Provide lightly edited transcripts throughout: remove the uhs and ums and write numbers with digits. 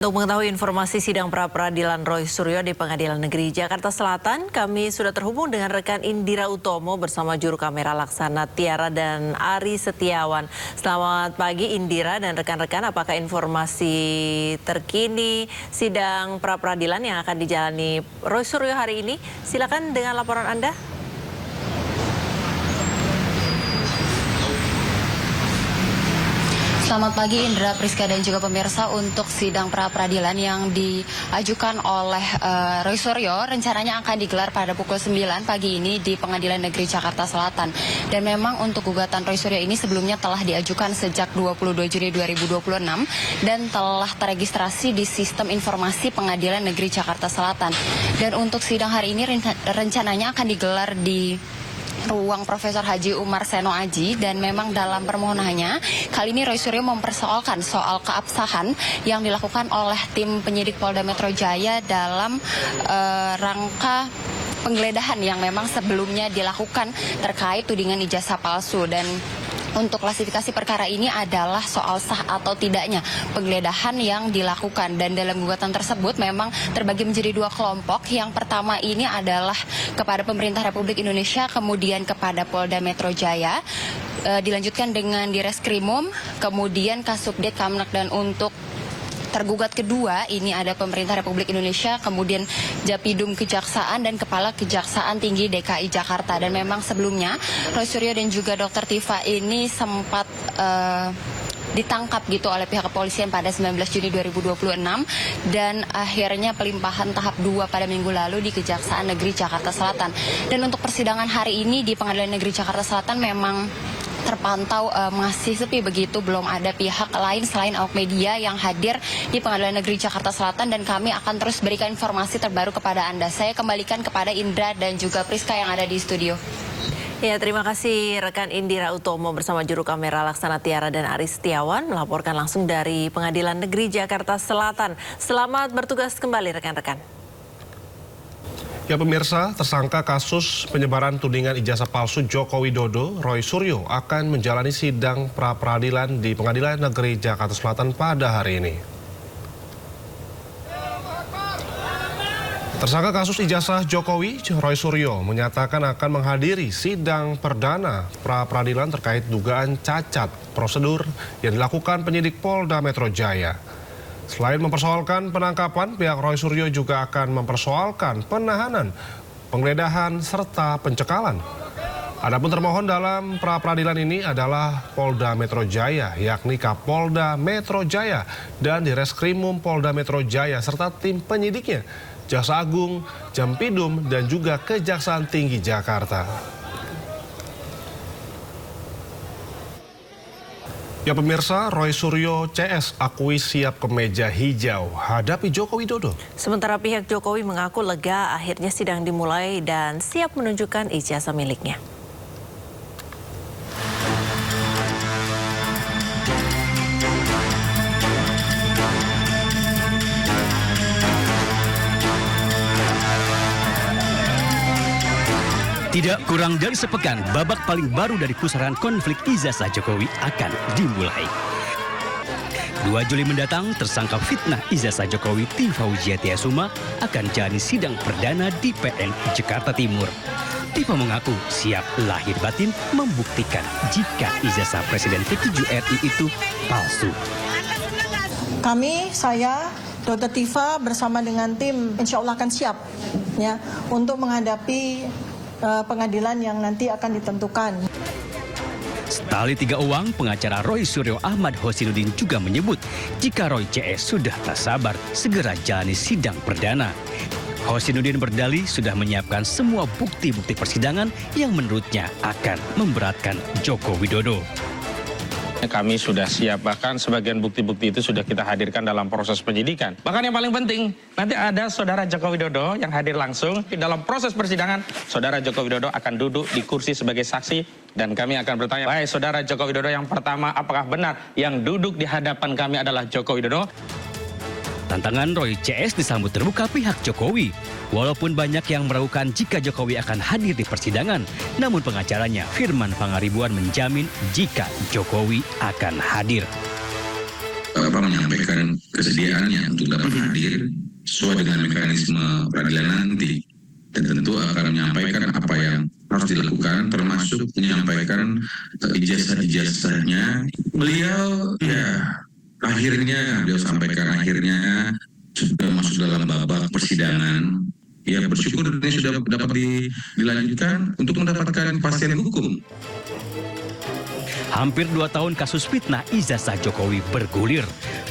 Untuk mengetahui informasi sidang pra-peradilan Roy Suryo di Pengadilan Negeri Jakarta Selatan, kami sudah terhubung dengan rekan Indira Utomo bersama juru kamera Laksana Tiara dan Ari Setiawan. Selamat pagi Indira dan rekan-rekan, apakah informasi terkini sidang pra-peradilan yang akan dijalani Roy Suryo hari ini? Silakan dengan laporan Anda. Selamat pagi Indra, Priska dan juga pemirsa. Untuk sidang pra-peradilan yang diajukan oleh Roy Suryo rencananya akan digelar pada pukul 9 pagi ini di Pengadilan Negeri Jakarta Selatan. Dan memang untuk gugatan Roy Suryo ini sebelumnya telah diajukan sejak 22 Juni 2026 dan telah terregistrasi di Sistem Informasi Pengadilan Negeri Jakarta Selatan. Dan untuk sidang hari ini rencananya akan digelar di ruang Profesor Haji Umar Seno Aji, dan memang dalam permohonannya kali ini Roy Suryo mempersoalkan soal keabsahan yang dilakukan oleh tim penyidik Polda Metro Jaya dalam rangka penggeledahan yang memang sebelumnya dilakukan terkait tudingan ijazah palsu. Dan untuk klasifikasi perkara ini adalah soal sah atau tidaknya penggeledahan yang dilakukan. Dan dalam gugatan tersebut memang terbagi menjadi dua kelompok. Yang pertama ini adalah kepada pemerintah Republik Indonesia, kemudian kepada Polda Metro Jaya, dilanjutkan dengan Direskrimum, kemudian Kasubdit Kamnak, dan untuk tergugat kedua ini ada pemerintah Republik Indonesia, kemudian Japidum Kejaksaan dan Kepala Kejaksaan Tinggi DKI Jakarta. Dan memang sebelumnya Roy Suryo dan juga Dr. Tifa ini sempat ditangkap gitu oleh pihak kepolisian pada 19 Juni 2026 dan akhirnya pelimpahan tahap 2 pada minggu lalu di Kejaksaan Negeri Jakarta Selatan. Dan untuk persidangan hari ini di Pengadilan Negeri Jakarta Selatan memang terpantau masih sepi begitu, belum ada pihak lain selain awak media yang hadir di Pengadilan Negeri Jakarta Selatan, dan kami akan terus berikan informasi terbaru kepada Anda. Saya kembalikan kepada Indra dan juga Priska yang ada di studio. Ya, terima kasih rekan Indira Utomo bersama juru kamera Laksana Tiara dan Ari Setiawan melaporkan langsung dari Pengadilan Negeri Jakarta Selatan. Selamat bertugas kembali rekan-rekan. Ya pemirsa, tersangka kasus penyebaran tudingan ijazah palsu Joko Widodo, Roy Suryo, akan menjalani sidang pra-peradilan di Pengadilan Negeri Jakarta Selatan pada hari ini. Tersangka kasus ijazah Jokowi, Roy Suryo, menyatakan akan menghadiri sidang perdana pra-peradilan terkait dugaan cacat prosedur yang dilakukan penyidik Polda Metro Jaya. Selain mempersoalkan penangkapan, pihak Roy Suryo juga akan mempersoalkan penahanan, penggeledahan, serta pencekalan. Adapun termohon dalam pra-peradilan ini adalah Polda Metro Jaya, yakni Kapolda Metro Jaya dan Direskrimum Polda Metro Jaya serta tim penyidiknya, Jaksa Agung, Jampidum, dan juga Kejaksaan Tinggi Jakarta. Ya pemirsa, Roy Suryo CS akui siap ke meja hijau hadapi Joko Widodo. Sementara pihak Jokowi mengaku lega akhirnya sidang dimulai dan siap menunjukkan ijazah miliknya. Tidak kurang dari sepekan, babak paling baru dari pusaran konflik ijazah Jokowi akan dimulai. 2 Juli mendatang, tersangka fitnah ijazah Jokowi Tifa Wijiatiasuma akan jalani sidang perdana di PN Jakarta Timur. Tifa mengaku siap lahir batin membuktikan jika ijazah Presiden ke-7 RI itu palsu. Kami, saya, Dr. Tifa bersama dengan tim insya Allah akan siap ya untuk menghadapi pengadilan yang nanti akan ditentukan. Setali tiga uang, pengacara Roy Suryo Ahmad Hosinuddin juga menyebut jika Roy CS sudah tak sabar segera jalani sidang perdana. Hosinuddin berdalih sudah menyiapkan semua bukti-bukti persidangan yang menurutnya akan memberatkan Joko Widodo. Kami sudah siap, bahkan sebagian bukti-bukti itu sudah kita hadirkan dalam proses penyidikan. Bahkan yang paling penting, nanti ada Saudara Joko Widodo yang hadir langsung. Dalam proses persidangan, Saudara Joko Widodo akan duduk di kursi sebagai saksi. Dan kami akan bertanya, baik Saudara Joko Widodo yang pertama, apakah benar yang duduk di hadapan kami adalah Joko Widodo? Tantangan Roy CS disambut terbuka pihak Jokowi. Walaupun banyak yang meragukan jika Jokowi akan hadir di persidangan, namun pengacaranya Firman Pangaribuan menjamin jika Jokowi akan hadir. menyampaikan kesediaannya untuk dapat hadir sesuai dengan mekanisme peradilan nanti. Dan tentu akan menyampaikan apa yang harus dilakukan, termasuk menyampaikan ijazah-ijazahnya. Beliau beliau sampaikan akhirnya sudah masuk dalam babak persidangan. Ya, bersyukur ini sudah dapat dilanjutkan untuk mendapatkan kepastian hukum. Hampir 2 tahun kasus fitnah ijazah Jokowi bergulir.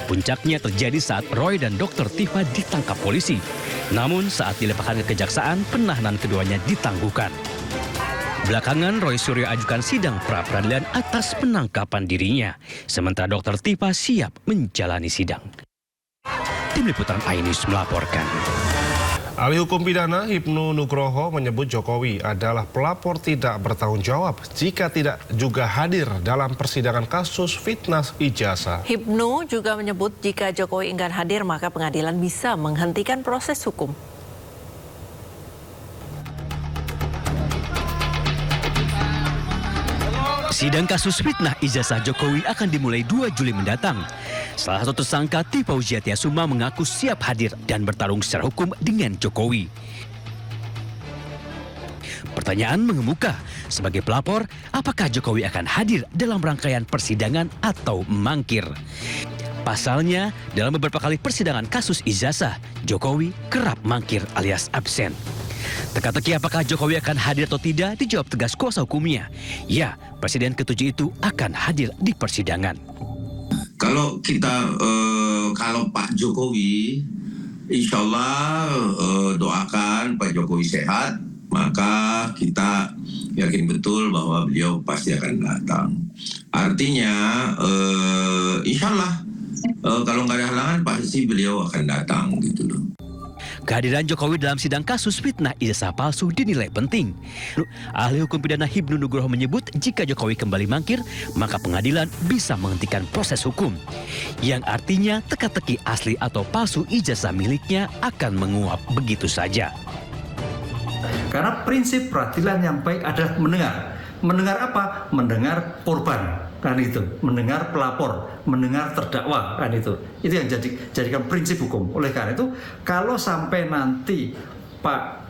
Puncaknya terjadi saat Roy dan Dr. Tifa ditangkap polisi. Namun saat dilepaskan ke kejaksaan, penahanan keduanya ditangguhkan. Belakangan Roy Suryo ajukan sidang pra-peradilan atas penangkapan dirinya. Sementara Dr. Tifa siap menjalani sidang. Tim Liputan iNews melaporkan. Ahli hukum pidana Hipnu Nugroho menyebut Jokowi adalah pelapor tidak bertanggung jawab jika tidak juga hadir dalam persidangan kasus fitnah ijazah. Hipnu juga menyebut jika Jokowi enggan hadir maka pengadilan bisa menghentikan proses hukum. Sidang kasus fitnah ijazah Jokowi akan dimulai 2 Juli mendatang. Salah satu tersangka Tifauziatiasuma mengaku siap hadir dan bertarung secara hukum dengan Jokowi. Pertanyaan mengemuka, sebagai pelapor, apakah Jokowi akan hadir dalam rangkaian persidangan atau mangkir? Pasalnya, dalam beberapa kali persidangan kasus ijazah, Jokowi kerap mangkir alias absen. Teka-teki apakah Jokowi akan hadir atau tidak dijawab tegas kuasa hukumnya. Ya, Presiden ke-7 itu akan hadir di persidangan. Kalau Pak Jokowi, insya Allah doakan Pak Jokowi sehat, maka kita yakin betul bahwa beliau pasti akan datang. Artinya, insya Allah kalau nggak ada halangan pasti beliau akan datang gitu loh. Kehadiran Jokowi dalam sidang kasus fitnah ijazah palsu dinilai penting. Ahli hukum pidana Hipnu Nugroho menyebut jika Jokowi kembali mangkir, maka pengadilan bisa menghentikan proses hukum. Yang artinya teka-teki asli atau palsu ijazah miliknya akan menguap begitu saja. Karena prinsip peradilan yang baik adalah mendengar. Mendengar apa? Mendengar korban, kan itu. Mendengar pelapor, mendengar terdakwa, kan itu. Itu yang jadikan prinsip hukum. Oleh karena itu, kalau sampai nanti Pak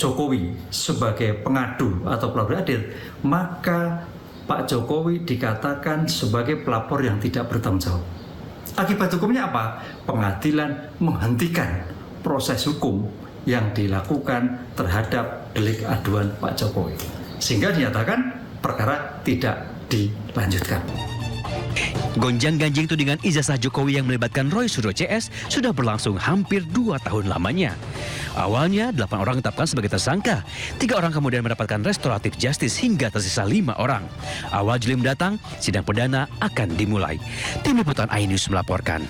Jokowi sebagai pengadu atau pelapor hadir, maka Pak Jokowi dikatakan sebagai pelapor yang tidak bertanggung jawab. Akibat hukumnya apa? Pengadilan menghentikan proses hukum yang dilakukan terhadap delik aduan Pak Jokowi. Sehingga dinyatakan perkara tidak dilanjutkan. Gonjang-ganjing tudingan ijazah Jokowi yang melibatkan Roy Suryo CS sudah berlangsung hampir 2 tahun lamanya. Awalnya 8 orang ditetapkan sebagai tersangka, 3 orang kemudian mendapatkan restoratif justice hingga tersisa 5 orang. Awal Juli mendatang, sidang perdana akan dimulai. Tim Liputan iNews melaporkan.